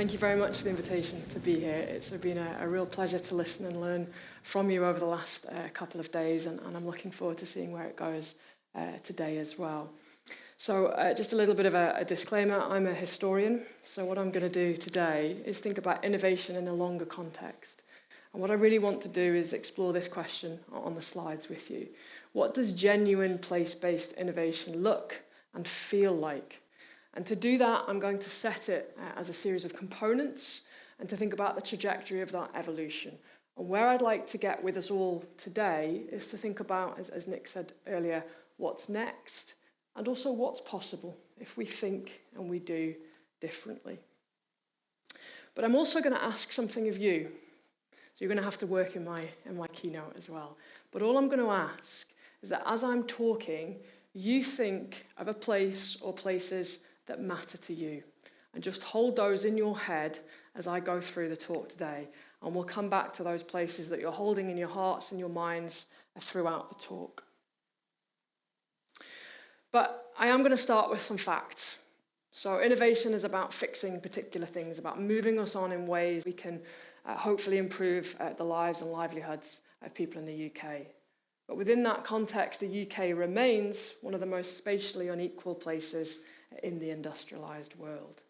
Thank you very much for the invitation to be here. It's been a real pleasure to listen and learn from you over the last couple of days, and I'm looking forward to seeing where it goes today as well. So just a little bit of a disclaimer. I'm a historian, so what I'm going to do today is think about innovation in a longer context. And what I really want to do is explore this question on the slides with you. What does genuine place-based innovation look and feel like? And to do that, I'm going to set it as a series of components and to think about the trajectory of that evolution. And where I'd like to get with us all today is to think about, as Nick said earlier, what's next and also what's possible if we think and we do differently. But I'm also going to ask something of you. So you're going to have to work in my keynote as well. But all I'm going to ask is that as I'm talking, you think of a place or places that matter to you. And just hold those in your head as I go through the talk today. And we'll come back to those places that you're holding in your hearts and your minds throughout the talk. But I am going to start with some facts. So innovation is about fixing particular things, about moving us on in ways we can hopefully improve the lives and livelihoods of people in the UK. But within that context, the UK remains one of the most spatially unequal places in the industrialised world.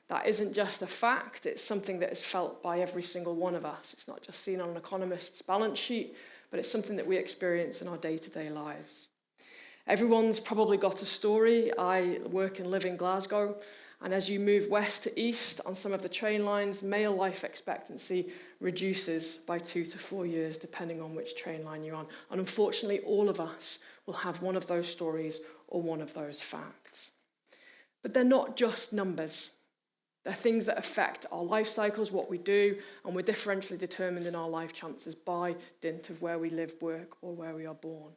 That isn't just a fact, it's something that is felt by every single one of us. It's not just seen on an economist's balance sheet, but it's something that we experience in our day-to-day lives. Everyone's probably got a story. I work and live in Glasgow, and as you move west to east on some of the train lines, male life expectancy reduces by 2 to 4 years, depending on which train line you're on. And unfortunately, all of us will have one of those stories or one of those facts. But they're not just numbers. They're things that affect our life cycles, what we do, and we're differentially determined in our life chances by dint of where we live, work, or where we are born.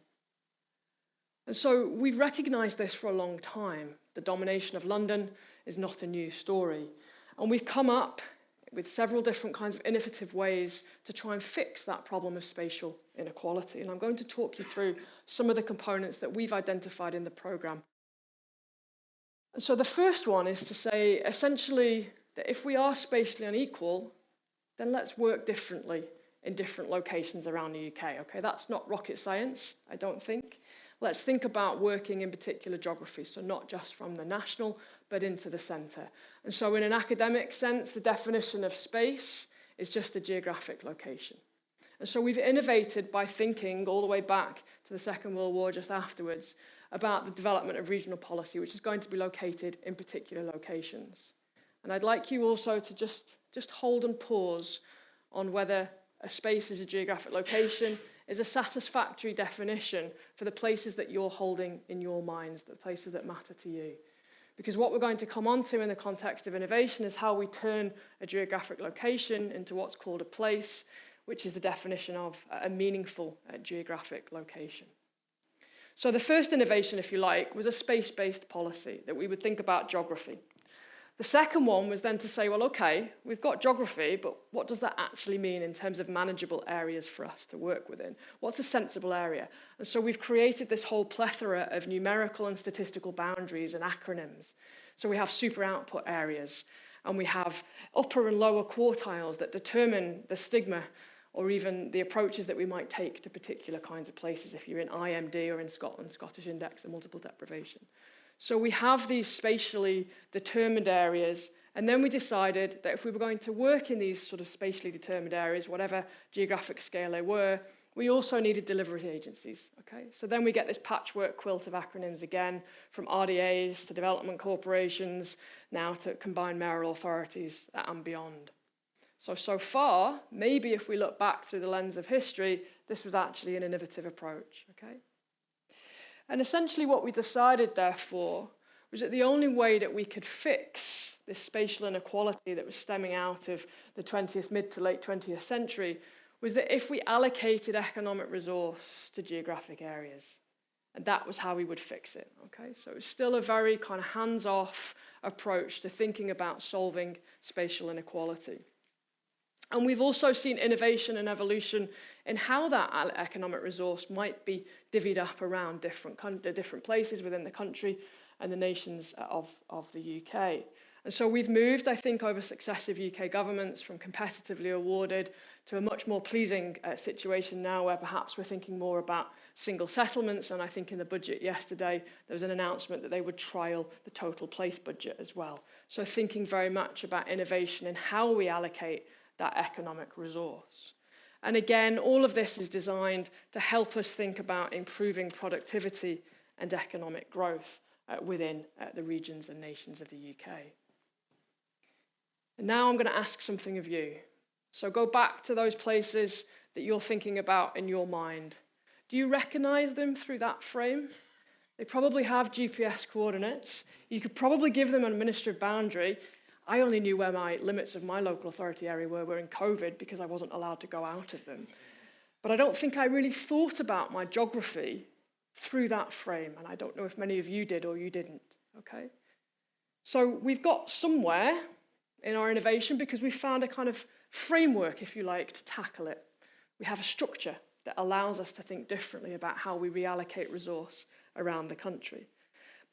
And so we've recognised this for a long time. The domination of London is not a new story. And we've come up with several different kinds of innovative ways to try and fix that problem of spatial inequality. And I'm going to talk you through some of the components that we've identified in the programme. And so the first one is to say, essentially, that if we are spatially unequal, then let's work differently in different locations around the UK. Okay, that's not rocket science, I don't think. Let's think about working in particular geographies, so not just from the national, but into the centre. And so in an academic sense, the definition of space is just a geographic location. And so we've innovated by thinking all the way back to the Second World War, just afterwards, about the development of regional policy, which is going to be located in particular locations. And I'd like you also to just hold and pause on whether a space is a geographic location is a satisfactory definition for the places that you're holding in your minds, the places that matter to you. Because what we're going to come on to in the context of innovation is how we turn a geographic location into what's called a place, which is the definition of a meaningful geographic location. So the first innovation, if you like, was a space-based policy that we would think about geography. The second one was then to say, well, okay, we've got geography, but what does that actually mean in terms of manageable areas for us to work within? What's a sensible area? And so we've created this whole plethora of numerical and statistical boundaries and acronyms. So we have super output areas, and we have upper and lower quartiles that determine the stigma or even the approaches that we might take to particular kinds of places if you're in IMD or in Scotland, Scottish Index of Multiple Deprivation. So we have these spatially determined areas, and then we decided that if we were going to work in these sort of spatially determined areas, whatever geographic scale they were, we also needed delivery agencies. Okay? So then we get this patchwork quilt of acronyms again, from RDAs to development corporations, now to combined mayoral authorities and beyond. So far, maybe if we look back through the lens of history, this was actually an innovative approach, okay? And essentially what we decided, therefore, was that the only way that we could fix this spatial inequality that was stemming out of the mid to late 20th century was that if we allocated economic resource to geographic areas, and that was how we would fix it, okay? So it was still a very kind of hands-off approach to thinking about solving spatial inequality. And we've also seen innovation and evolution in how that economic resource might be divvied up around different places within the country and the nations of the UK. And so we've moved, I think, over successive UK governments from competitively awarded to a much more pleasing situation now where perhaps we're thinking more about single settlements. And I think in the budget yesterday, there was an announcement that they would trial the total place budget as well. So thinking very much about innovation and how we allocate that economic resource. And again, all of this is designed to help us think about improving productivity and economic growth within the regions and nations of the UK. And now I'm going to ask something of you. So go back to those places that you're thinking about in your mind. Do you recognize them through that frame? They probably have GPS coordinates. You could probably give them an administrative boundary. I only knew where my limits of my local authority area were in COVID because I wasn't allowed to go out of them. But I don't think I really thought about my geography through that frame. And I don't know if many of you did or you didn't, okay? So we've got somewhere in our innovation because we found a kind of framework, if you like, to tackle it. We have a structure that allows us to think differently about how we reallocate resource around the country.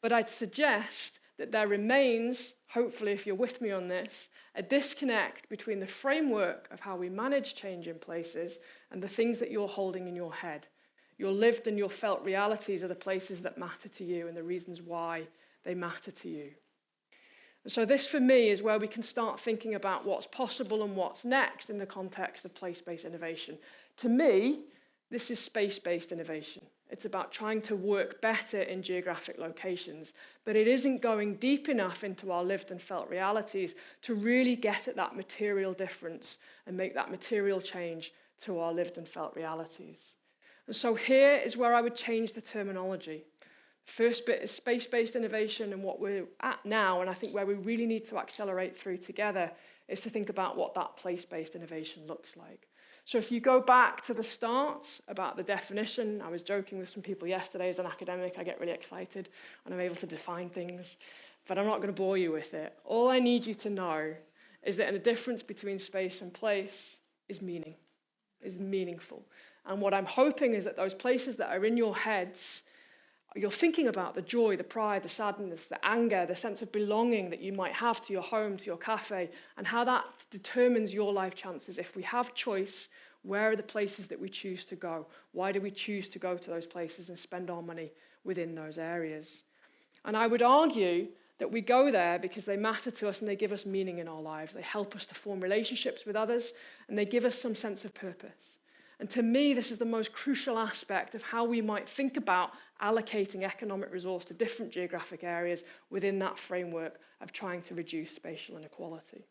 But I'd suggest that there remains, hopefully if you're with me on this, a disconnect between the framework of how we manage change in places and the things that you're holding in your head. Your lived and your felt realities are the places that matter to you and the reasons why they matter to you. And so this, for me, is where we can start thinking about what's possible and what's next in the context of place-based innovation. To me, this is space-based innovation. It's about trying to work better in geographic locations, but it isn't going deep enough into our lived and felt realities to really get at that material difference and make that material change to our lived and felt realities. And so here is where I would change the terminology. First bit is space-based innovation, and what we're at now, and I think where we really need to accelerate through together, is to think about what that place-based innovation looks like. So if you go back to the start about the definition, I was joking with some people yesterday as an academic, I get really excited and I'm able to define things, but I'm not going to bore you with it. All I need you to know is that the difference between space and place is meaning, is meaningful. And what I'm hoping is that those places that are in your heads, you're thinking about the joy, the pride, the sadness, the anger, the sense of belonging that you might have to your home, to your cafe, and how that determines your life chances. If we have choice, where are the places that we choose to go? Why do we choose to go to those places and spend our money within those areas? And I would argue that we go there because they matter to us and they give us meaning in our lives. They help us to form relationships with others and they give us some sense of purpose. And to me, this is the most crucial aspect of how we might think about allocating economic resource to different geographic areas within that framework of trying to reduce spatial inequality.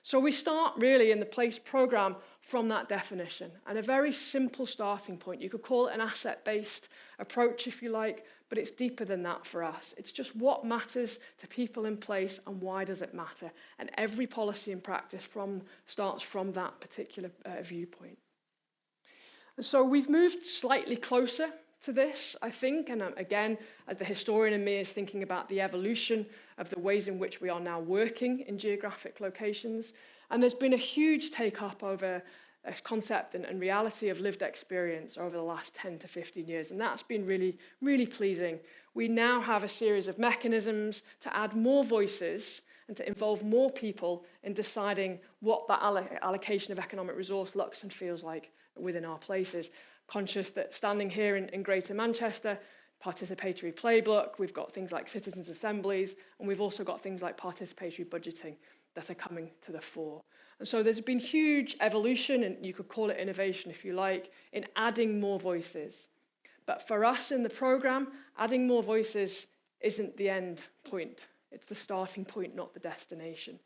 So we start really in the PLACE programme from that definition, and a very simple starting point. You could call it an asset-based approach if you like, but it's deeper than that for us. It's just what matters to people in place and why does it matter? And every policy and practice starts from that particular viewpoint. And so we've moved slightly closer to this, I think, and again, as the historian in me is thinking about the evolution of the ways in which we are now working in geographic locations. And there's been a huge take-up over a concept and reality of lived experience over the last 10 to 15 years, and that's been really, really pleasing. We now have a series of mechanisms to add more voices and to involve more people in deciding what that allocation of economic resource looks and feels like within our places. Conscious that standing here in Greater Manchester, participatory playbook, we've got things like citizens' assemblies, and we've also got things like participatory budgeting that are coming to the fore. And so there's been huge evolution, and you could call it innovation if you like, in adding more voices. But for us in the programme, adding more voices isn't the end point. It's the starting point, not the destination.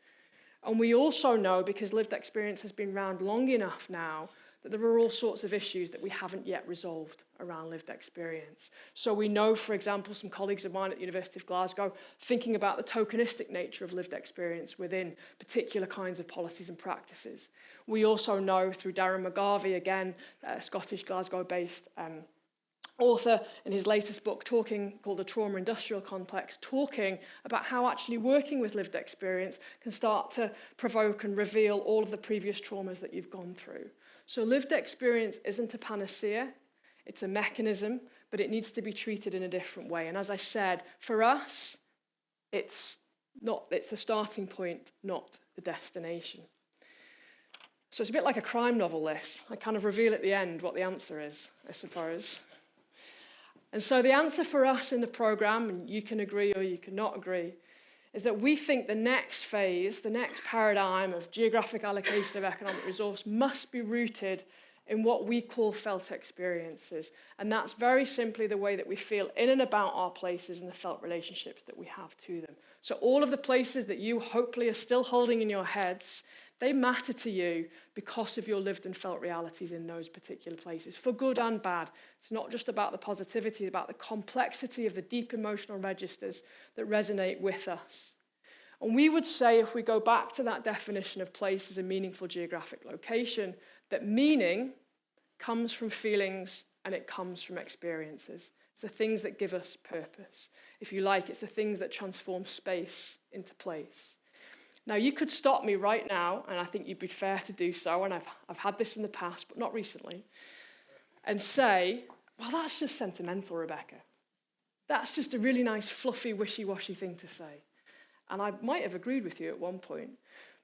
And we also know, because lived experience has been around long enough now, that there are all sorts of issues that we haven't yet resolved around lived experience. So we know, for example, some colleagues of mine at the University of Glasgow thinking about the tokenistic nature of lived experience within particular kinds of policies and practices. We also know through Darren McGarvey, again, a Scottish Glasgow-based author, in his latest book called The Trauma Industrial Complex, talking about how actually working with lived experience can start to provoke and reveal all of the previous traumas that you've gone through. So lived experience isn't a panacea, it's a mechanism, but it needs to be treated in a different way. And as I said, for us, it's It's the starting point, not the destination. So it's a bit like a crime novel, this. I kind of reveal at the end what the answer is, I suppose. And so the answer for us in the programme, and you can agree or you can not agree, is that we think the next phase, the next paradigm of geographic allocation of economic resource must be rooted in what we call felt experiences. And that's very simply the way that we feel in and about our places and the felt relationships that we have to them. So all of the places that you hopefully are still holding in your heads, they matter to you because of your lived and felt realities in those particular places, for good and bad. It's not just about the positivity, it's about the complexity of the deep emotional registers that resonate with us. And we would say, if we go back to that definition of place as a meaningful geographic location, that meaning comes from feelings and it comes from experiences. It's the things that give us purpose. If you like, it's the things that transform space into place. Now, you could stop me right now, and I think you'd be fair to do so, and I've had this in the past, but not recently, and say, well, that's just sentimental, Rebecca. That's just a really nice, fluffy, wishy-washy thing to say. And I might have agreed with you at one point,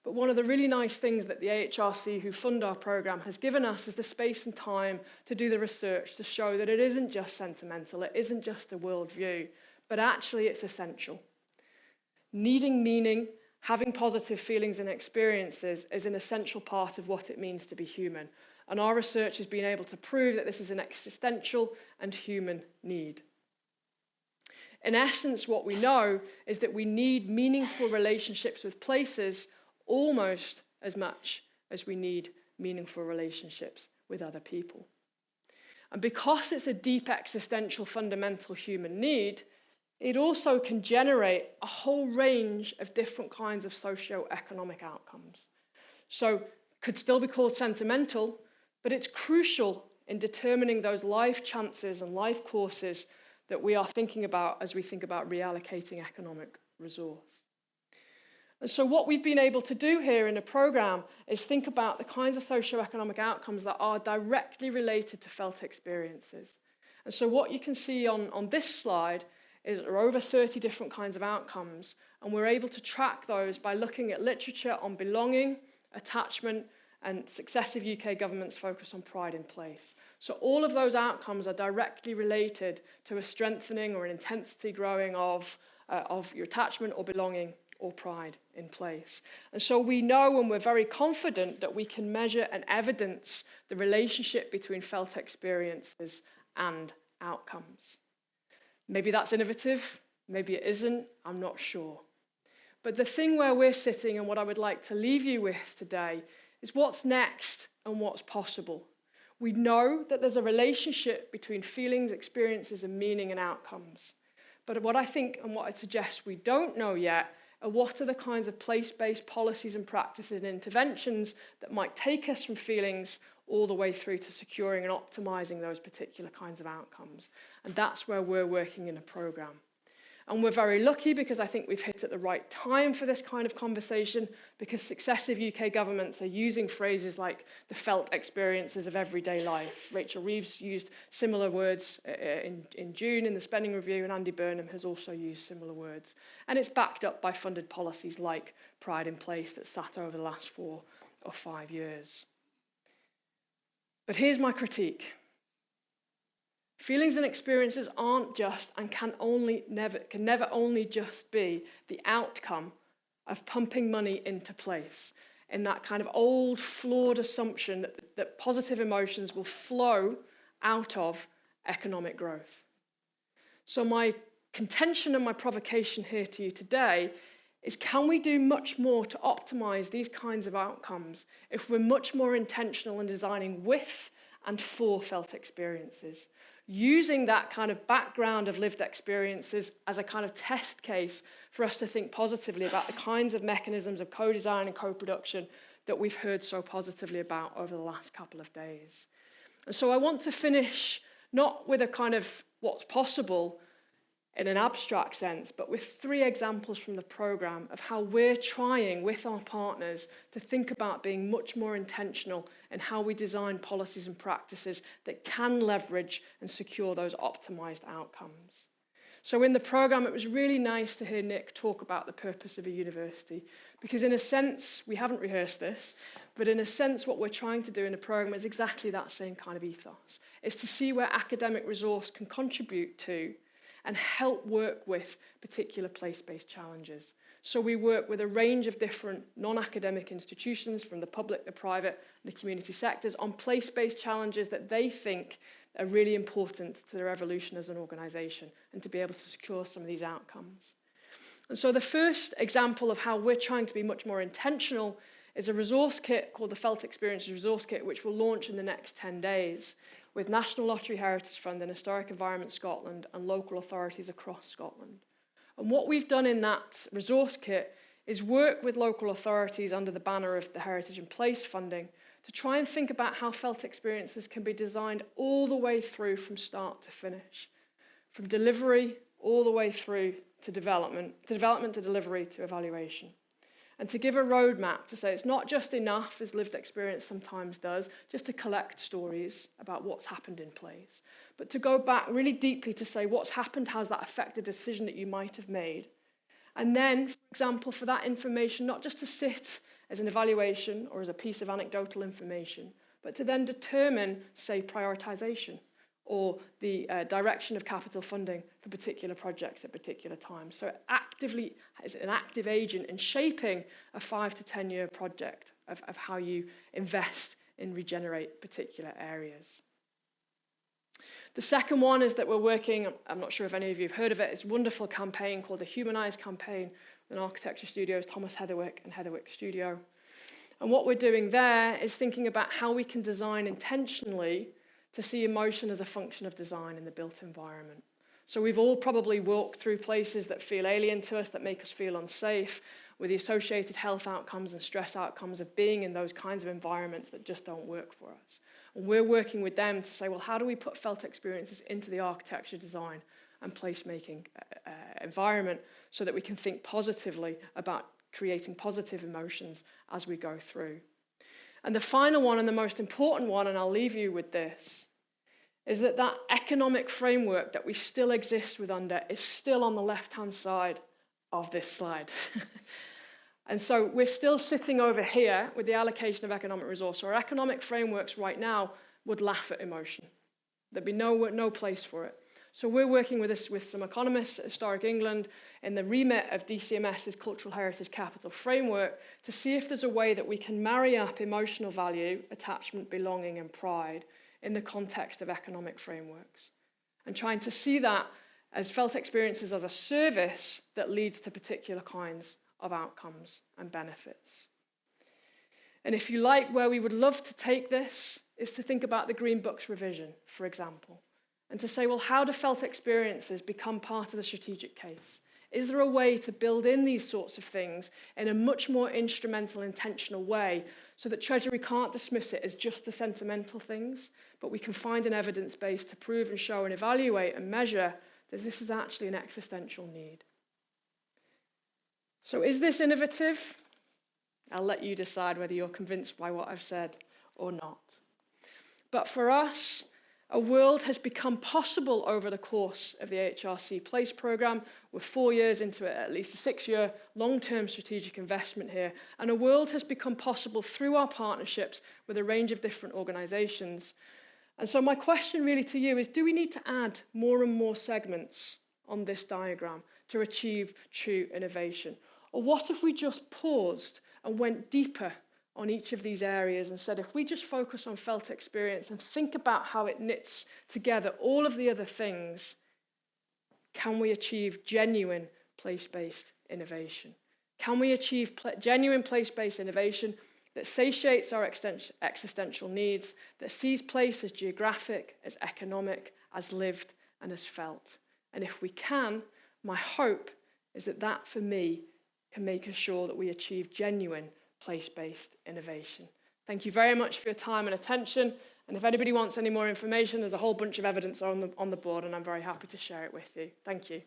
but one of the really nice things that the AHRC, who fund our programme, has given us is the space and time to do the research to show that it isn't just sentimental, it isn't just a worldview, but actually it's essential. Needing meaning, having positive feelings and experiences is an essential part of what it means to be human. And our research has been able to prove that this is an existential and human need. In essence, what we know is that we need meaningful relationships with places almost as much as we need meaningful relationships with other people. And because it's a deep existential fundamental human need, it also can generate a whole range of different kinds of socio-economic outcomes. So could still be called sentimental, but it's crucial in determining those life chances and life courses that we are thinking about as we think about reallocating economic resource. And so what we've been able to do here in the programme is think about the kinds of socio-economic outcomes that are directly related to felt experiences. And so what you can see on this slide is there are over 30 different kinds of outcomes, and we're able to track those by looking at literature on belonging, attachment, and successive UK governments' focus on pride in place. So all of those outcomes are directly related to a strengthening or an intensity growing of your attachment or belonging or pride in place. And so we know, and we're very confident, that we can measure and evidence the relationship between felt experiences and outcomes. Maybe that's innovative, maybe it isn't, I'm not sure. But the thing where we're sitting and what I would like to leave you with today is what's next and what's possible. We know that there's a relationship between feelings, experiences, and meaning and outcomes. But what I think and what I suggest we don't know yet are what are the kinds of place-based policies and practices and interventions that might take us from feelings all the way through to securing and optimizing those particular kinds of outcomes. And that's where we're working in a programme. And we're very lucky because I think we've hit at the right time for this kind of conversation, because successive UK governments are using phrases like the felt experiences of everyday life. Rachel Reeves used similar words in June in the Spending Review, and Andy Burnham has also used similar words. And it's backed up by funded policies like Pride in Place that sat over the last 4 or 5 years. But here's my critique. Feelings and experiences aren't just and can never only just be the outcome of pumping money into place in that kind of old, flawed assumption that positive emotions will flow out of economic growth. So my contention and my provocation here to you today is, can we do much more to optimize these kinds of outcomes if we're much more intentional in designing with and for felt experiences, using that kind of background of lived experiences as a kind of test case for us to think positively about the kinds of mechanisms of co-design and co-production that we've heard so positively about over the last couple of days. And so I want to finish not with a kind of what's possible in an abstract sense, but with 3 examples from the programme of how we're trying with our partners to think about being much more intentional in how we design policies and practices that can leverage and secure those optimised outcomes. So in the programme, it was really nice to hear Nick talk about the purpose of a university, because in a sense, we haven't rehearsed this, but in a sense, what we're trying to do in the programme is exactly that same kind of ethos. It's to see where academic resource can contribute to and help work with particular place-based challenges. So we work with a range of different non-academic institutions from the public, the private, and the community sectors on place-based challenges that they think are really important to their evolution as an organisation and to be able to secure some of these outcomes. And so the first example of how we're trying to be much more intentional is a resource kit called the Felt Experiences Resource Kit, which will launch in the next 10 days with National Lottery Heritage Fund and Historic Environment Scotland and local authorities across Scotland. And what we've done in that resource kit is work with local authorities under the banner of the Heritage and Place funding to try and think about how felt experiences can be designed all the way through from start to finish, from delivery all the way through to development to delivery to evaluation. And to give a roadmap to say it's not just enough, as lived experience sometimes does, just to collect stories about what's happened in plays, but to go back really deeply to say what's happened, how's that affected a decision that you might have made. And then, for example, for that information, not just to sit as an evaluation or as a piece of anecdotal information, but to then determine, say, prioritization or the direction of capital funding for particular projects at particular times. So it actively is an active agent in shaping a 5 to 10 year project of how you invest in regenerate particular areas. The second one is that we're working, I'm not sure if any of you have heard of it, it's a wonderful campaign called the Humanise campaign with Architecture Studios, Thomas Heatherwick and Heatherwick Studio. And what we're doing there is thinking about how we can design intentionally to see emotion as a function of design in the built environment. So we've all probably walked through places that feel alien to us, that make us feel unsafe, with the associated health outcomes and stress outcomes of being in those kinds of environments that just don't work for us. And we're working with them to say, well, how do we put felt experiences into the architecture design and placemaking environment so that we can think positively about creating positive emotions as we go through. And the final one and the most important one, and I'll leave you with this, is that that economic framework that we still exist with under is still on the left-hand side of this slide. And so we're still sitting over here with the allocation of economic resource. Our economic frameworks right now would laugh at emotion. There'd be no place for it. So we're working with this with some economists at Historic England in the remit of DCMS's Cultural Heritage Capital Framework to see if there's a way that we can marry up emotional value, attachment, belonging, and pride in the context of economic frameworks. And trying to see that as felt experiences as a service that leads to particular kinds of outcomes and benefits. And if you like, where we would love to take this is to think about the Green Book's revision, for example, and to say, well, how do felt experiences become part of the strategic case? Is there a way to build in these sorts of things in a much more instrumental, intentional way so that Treasury can't dismiss it as just the sentimental things, but we can find an evidence base to prove and show and evaluate and measure that this is actually an existential need. So is this innovative? I'll let you decide whether you're convinced by what I've said or not. But for us, a world has become possible over the course of the AHRC Place programme. We're 4 years into it, at least a 6-year long-term strategic investment here. And a world has become possible through our partnerships with a range of different organisations. And so my question really to you is, do we need to add more and more segments on this diagram to achieve true innovation? Or what if we just paused and went deeper on each of these areas and said, if we just focus on felt experience and think about how it knits together all of the other things, can we achieve genuine place-based innovation? Can we achieve genuine place-based innovation that satiates our existential needs, that sees place as geographic, as economic, as lived, and as felt? And if we can, my hope is that that, for me, can make sure that we achieve genuine place-based innovation. Thank you very much for your time and attention. And if anybody wants any more information, there's a whole bunch of evidence on the board, and I'm very happy to share it with you. Thank you.